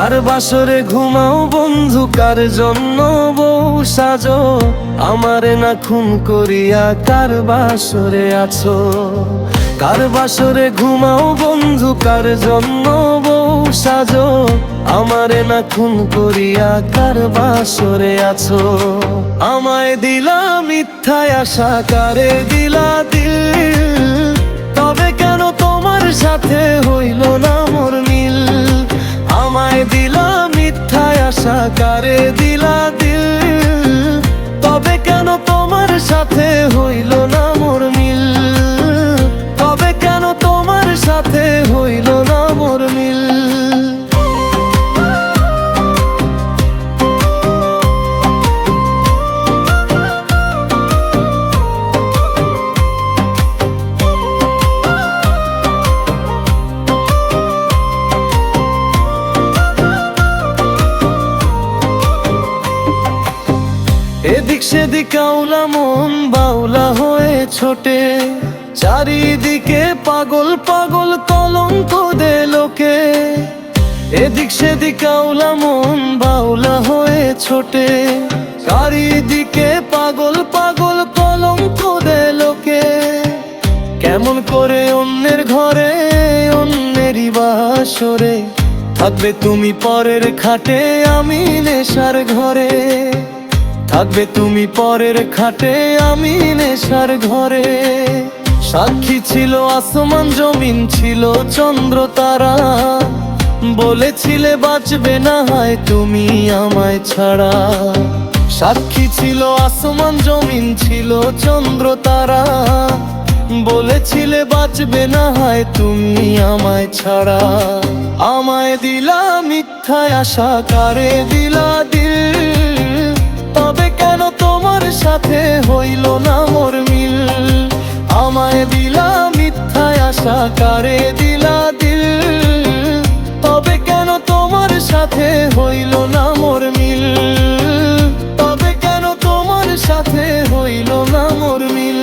কার বাসরে ঘুমাও বন্ধু, কার জন্য বউ সাজো, আমারে না খুন করিয়া কার বাসরে আছো। কার বাসরে ঘুমাও বন্ধু, কার জন্য বউ সাজো, আমারে না খুন করিয়া কার বাসরে আছো। আমায় দিলা মিথ্যায় আশা, কারে দিলা দিল, তবে কেন তোমার সাথে হইল না মোর মিল। আমায় দিলা মিথ্যায় আশা, কারে দিলা দিল, তবে কেন তোমার সাথে হইল না মোর মিল, তবে কেন তোমার সাথে হইল না মোর মিল। এদিক সেদিক আউলা মন বাউলা হয়ে ছোটে, চারিদিকে পাগল পাগল কলঙ্ক দে লোকে। এদিক সেদিক আউলা মন বাউলা হয়ে ছোটে, চারিদিকে পাগল পাগল কলঙ্ক দে লোকে। কেমন করে অন্যের ঘরে অন্যেরই বাসরে থাকবে তুমি পরের খাটে, আমি নেশার ঘরে। থাকবে তুমি পরের খাটে, আমি নেশার ঘরে। সাক্ষী ছিল আসমান জমিন, ছিল চন্দ্র তারা, বলেছিলে বাঁচবে না হয় তুমি আমায় ছাড়া। সাক্ষী ছিল আসমান জমিন, ছিল চন্দ্র তারা, বলেছিলে বাঁচবে না হয় তুমি আমায় ছাড়া। আমায় দিলা মিথ্যায় আশা, কারে দিলা দিল, তবে কেন তোমার সাথে হইল না মোর মিল। আমায় দিলা মিথ্যায় আশা, কারে দিলা দিল, তবে কেন তোমার সাথে হইল না মোর মিল, তবে কেন তোমার সাথে হইল না মোর মিল।